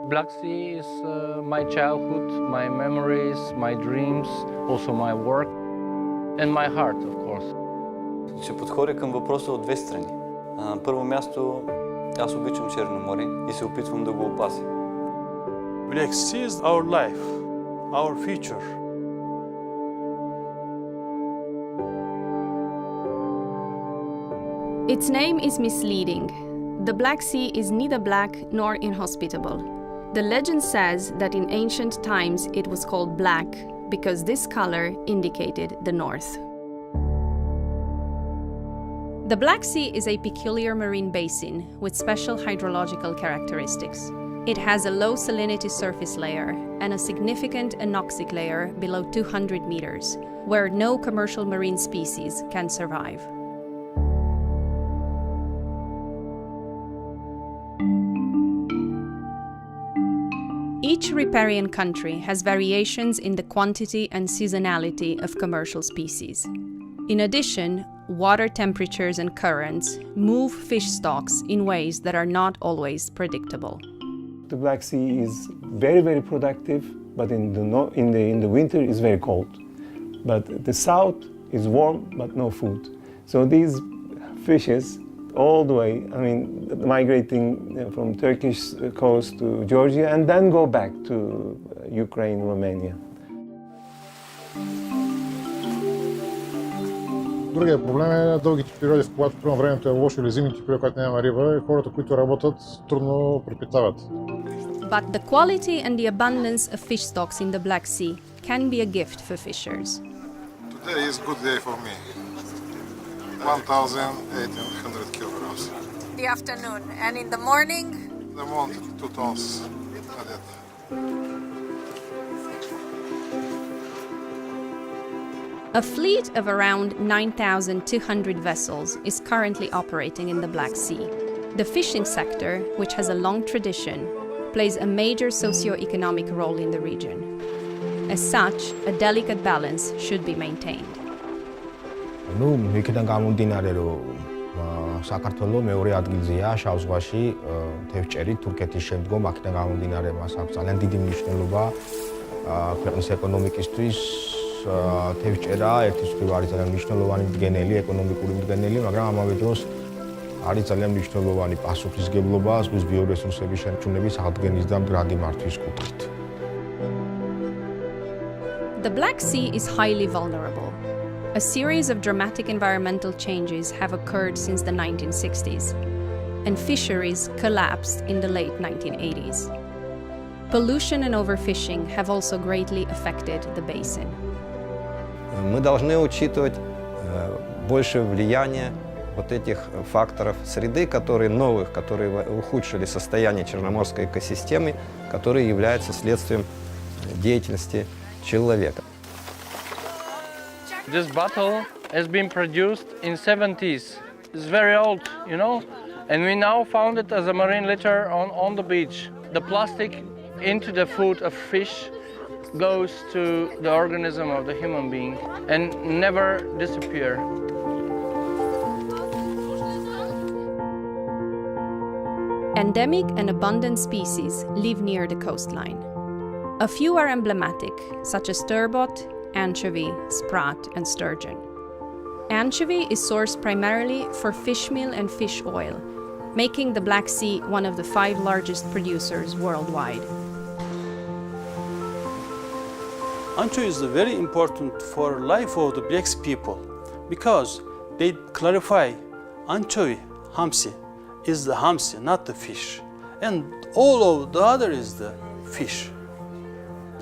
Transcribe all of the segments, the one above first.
Black Sea is my childhood, my memories, my dreams, also my work and my heart, of course. Ще подходя към въпроса от две страни. На първо място, аз обичам Черно море и се опитвам да го опазя. Black Sea is our life, our future. Its name is misleading. The Black Sea is neither black nor inhospitable. The legend says that in ancient times it was called black because this color indicated the north. The Black Sea is a peculiar marine basin with special hydrological characteristics. It has a low salinity surface layer and a significant anoxic layer below 200 meters, where no commercial marine species can survive. Each riparian country has variations in the quantity and seasonality of commercial species. In addition, water temperatures and currents move fish stocks in ways that are not always predictable. The Black Sea is very, very productive, but in the winter it's very cold. But the south is warm, but no food. So these fishes, all the way, migrating from Turkish coast to Georgia and then go back to Ukraine, Romania. Другия проблем е дългите периоди, в когато примерно времето е лошо или зимните периоди, когато няма риба, и хората, които работят, трудно препитават. But the quality and the abundance of fish stocks in the Black Sea can be a gift for fishers. Today is a good day for me. 1,800 kilograms. The afternoon, and in the morning? The morning, 2 tons. A fleet of around 9,200 vessels is currently operating in the Black Sea. The fishing sector, which has a long tradition, plays a major socio-economic role in the region. As such, a delicate balance should be maintained. იქიდან გამომდინარეო საქართველოს მეორე ადგილზეა შავ ზღვაში თევზჭერით თურქეთის შემდგომ აქედან გამომდინარე მას აქვს ძალიან დიდი მნიშვნელობა ქვეყნის ეკონომიკისთვის თევზჭერა ერთის მხრივ არის ძალიან მნიშვნელოვანი მდგენელი ეკონომიკური მდგენელი მაგრამ ამავე დროს არის ძალიან მნიშვნელოვანი პასუხისგებლობა ზღვის ბიორესურსების შემჩნევის აღდგენის და მდგრადი მართვის კუთხით. The Black Sea is highly vulnerable. A series of dramatic environmental changes have occurred since the 1960s, and fisheries collapsed in the late 1980s. Pollution and overfishing have also greatly affected the basin. Мы должны учитывать большее влияние вот этих факторов среды, которые ухудшили состояние черноморской экосистемы, которые являются следствием деятельности человека. This bottle has been produced in 70s. It's very old, you know, and we now found it as a marine litter on the beach. The plastic into the food of fish goes to the organism of the human being and never disappear. Endemic and abundant species live near the coastline. A few are emblematic, such as turbot, anchovy, sprat, and sturgeon. Anchovy is sourced primarily for fish meal and fish oil, making the Black Sea one of the 5 largest producers worldwide. Anchovy is very important for life of the Black Sea people because they clarify anchovy, hamsi, is the hamsi, not the fish. And all of the other is the fish.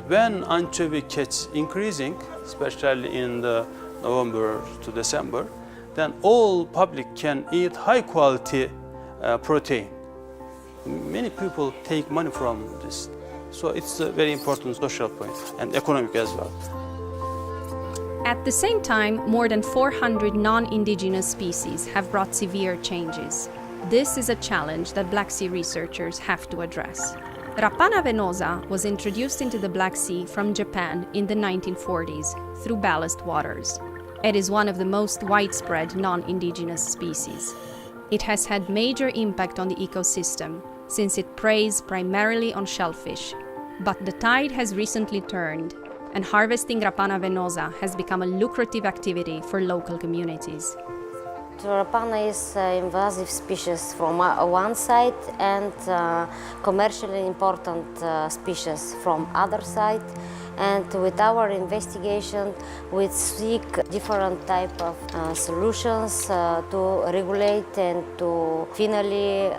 When anchovy catch increasing, especially in the November to December, then all public can eat high quality protein. Many people take money from this. So it's a very important social point and economic as well. At the same time, more than 400 non-indigenous species have brought severe changes. This is a challenge that Black Sea researchers have to address. Rapana venosa was introduced into the Black Sea from Japan in the 1940s through ballast waters. It is one of the most widespread non-indigenous species. It has had major impact on the ecosystem, since it preys primarily on shellfish. But the tide has recently turned, and harvesting Rapana venosa has become a lucrative activity for local communities. Rapana is an invasive species from one side and commercially important species from other side. And with our investigation, we seek different type of solutions to regulate and to finally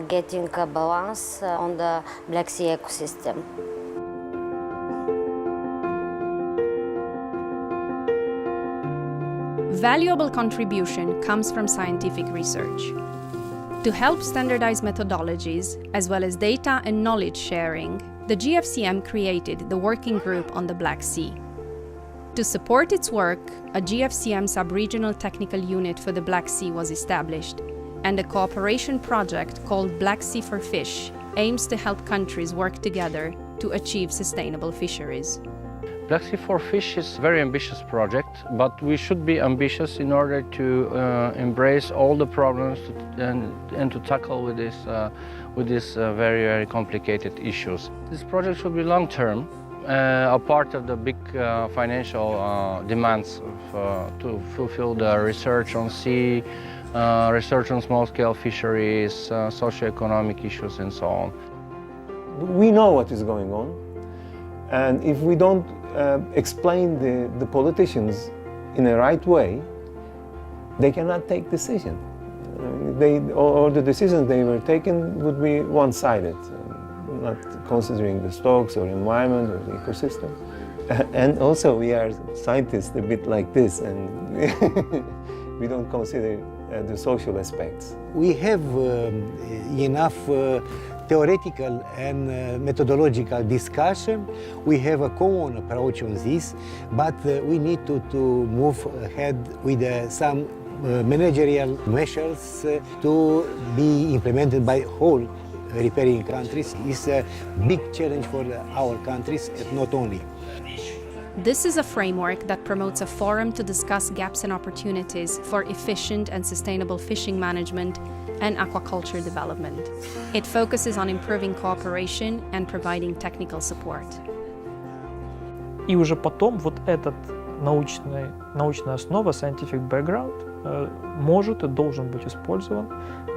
getting a balance on the Black Sea ecosystem. Valuable contribution comes from scientific research. To help standardize methodologies, as well as data and knowledge sharing, the GFCM created the Working Group on the Black Sea. To support its work, a GFCM sub-regional technical unit for the Black Sea was established, and a cooperation project called Black Sea for Fish aims to help countries work together to achieve sustainable fisheries. Black Sea for Fish is a very ambitious project, but we should be ambitious in order to embrace all the problems and to tackle with these very, very complicated issues. This project should be long-term, a part of the big financial demands to fulfill the research on sea, research on small-scale fisheries, socio-economic issues, and so on. We know what is going on, and if we don't explain the politicians in the right way, they cannot take decision. Or the decisions they were taken would be one-sided, not considering the stocks or environment or the ecosystem. And also we are scientists a bit like this, and we don't consider the social aspects. We have enough theoretical and methodological discussion. We have a common approach on this, but we need to move ahead with some managerial measures to be implemented by whole riparian countries. It's a big challenge for our countries, and not only. This is a framework that promotes a forum to discuss gaps and opportunities for efficient and sustainable fishing management and aquaculture development. It focuses on improving cooperation and providing technical support. И уже потом вот этот научная основа, scientific background, может и должен быть использован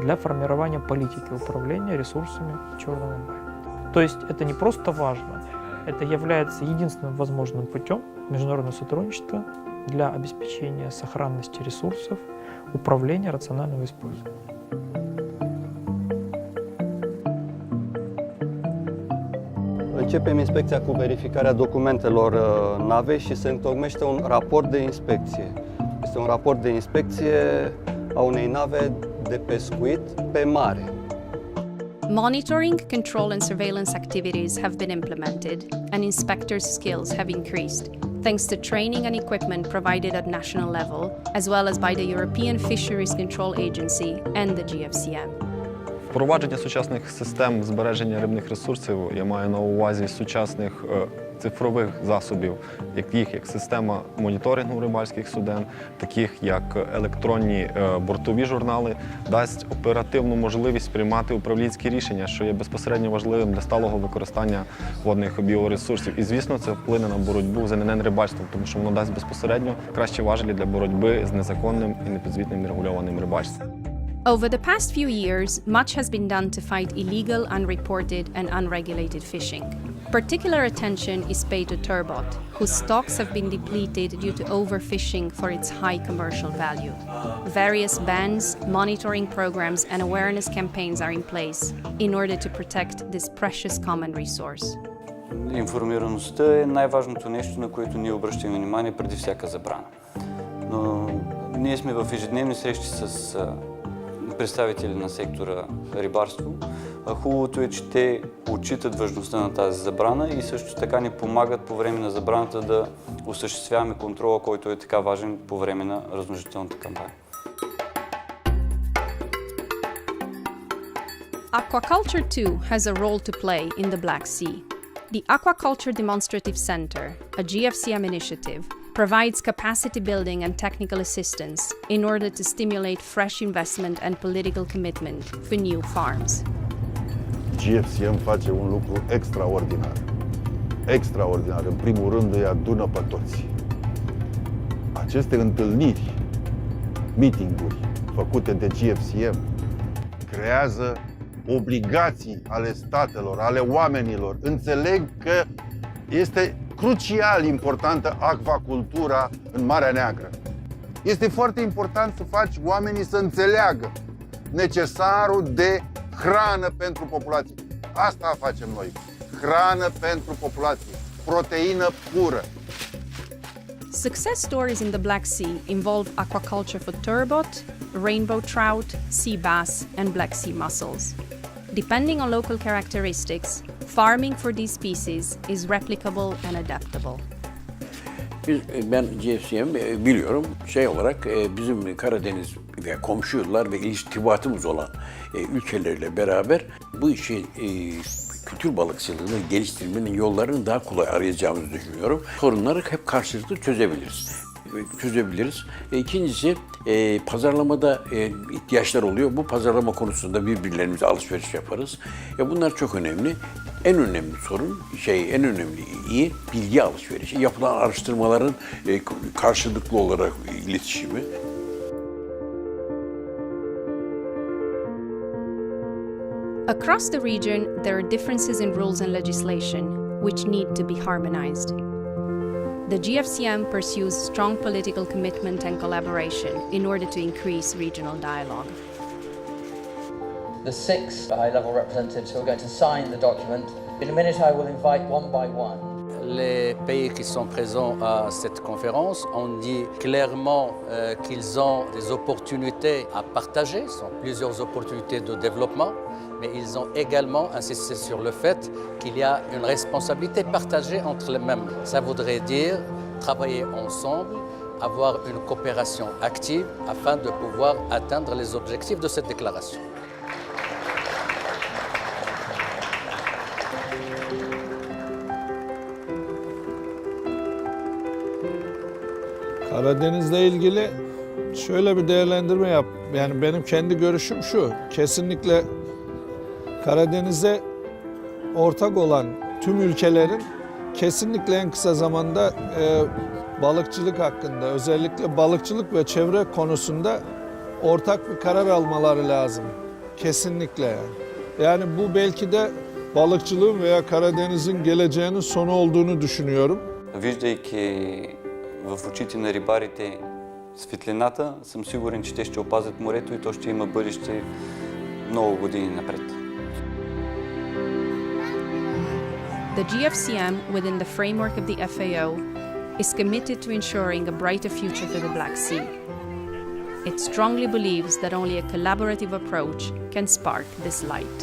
для формирования политики управления ресурсами Черного моря. То есть это не просто важно, это является единственным возможным путем международного сотрудничества для обеспечения сохранности ресурсов, управления, рационального использования. Începem inspecția cu verificarea documentelor navei și se întocmește un raport de inspecție. Este un raport de inspecție a unei nave de pescuit pe mare. Monitoring, control and surveillance activities have been implemented, and inspectors' skills have increased, thanks to training and equipment provided at national level, as well as by the European Fisheries Control Agency and the GFCM. Впровадження сучасних систем збереження рибних ресурсів, я маю на увазі сучасних цифрових засобів, таких як система моніторингу рибальських суден, таких як електронні бортові журнали, дасть оперативну можливість приймати управлінські рішення, що є безпосередньо важливим для сталого використання водних біоресурсів. І, звісно, це вплине на боротьбу з ННН рибальством, тому що воно дасть безпосередньо кращі важелі для боротьби з незаконним і непідзвітним нерегульованим рибальством. Over the past few years, much has been done to fight illegal, unreported and unregulated fishing. Particular attention is paid to turbot, whose stocks have been depleted due to overfishing for its high commercial value. Various bans, monitoring programs and awareness campaigns are in place in order to protect this precious common resource. Информираността е най-важното нещо, на което ние обръщаме внимание преди всяка забрана. Но ние сме в ежедневни срещи с представители на сектора рибарство. Хубавото е, че те отчитат важността на тази забрана и също така ни помагат по време на забраната да осъществяваме контрола, който е така важен по време на размножителната кампания. Aquaculture too has a role to play in the Black Sea. The Aquaculture Demonstrative Centre, a GFCM initiative, provides capacity building and technical assistance in order to stimulate fresh investment and political commitment for new farms. GFCM face un lucru extraordinar. Extraordinar. În primul rând îi adună pe toți. Aceste întâlniri, meeting-uri făcute de GFCM creează obligații ale statelor, ale oamenilor. Înțeleg că este crucial importantă acvacultura în Marea Neagră. Este foarte important să faci oamenii să înțeleagă necesarul de hrană pentru populație. Asta facem noi. Hrană pentru populație. Proteină pură. Success stories in the Black Sea involve aquaculture for turbot, rainbow trout, sea bass, and Black Sea mussels. Depending on local characteristics, farming for these species is replicable and adaptable. Ben GFCM biliyorum. Şey olarak bizim Karadeniz ve komşular ve irtibatımız olan ülkelerle beraber bu işi kültür balıkçılığını geliştirmenin yollarını daha kolay arayacağımızı düşünüyorum. Sorunları hep karşılıklı çözebiliriz. İkincisi pazarlamada ihtiyaçlar oluyor. Bu pazarlama konusunda birbirlerimize alışveriş yaparız. Bunlar çok önemli. En önemli sorun, en önemli bilgi alışverişi. Yapılan araştırmaların karşılıklı olarak iletişimi. Across the region, there are differences in rules and legislation, which need to be harmonized. The GFCM pursues strong political commitment and collaboration in order to increase regional dialogue. The 6 high-level representatives who are going to sign the document. In a minute, I will invite one by one. Les pays qui sont présents à cette conférence ont dit clairement qu'ils ont des opportunités à partager, ce sont plusieurs opportunités de développement, mais ils ont également insisté sur le fait qu'il y a une responsabilité partagée entre les mêmes. Ça voudrait dire travailler ensemble, avoir une coopération active afin de pouvoir atteindre les objectifs de cette déclaration. Karadeniz'le ilgili şöyle bir değerlendirme yap. Yani benim kendi görüşüm şu. Kesinlikle Karadeniz'e ortak olan tüm ülkelerin kesinlikle en kısa zamanda balıkçılık hakkında, özellikle balıkçılık ve çevre konusunda ortak bir karar almaları lazım. Kesinlikle yani. Yani bu belki de balıkçılığın veya Karadeniz'in geleceğinin sonu olduğunu düşünüyorum. Виждайки в очите на рибарите светлината, съм сигурен, че те ще опазят морето и то ще има бъдеще много години напред. The GFCM, within the framework of the FAO, is committed to ensuring a brighter future for the Black Sea. It strongly believes that only a collaborative approach can spark this light.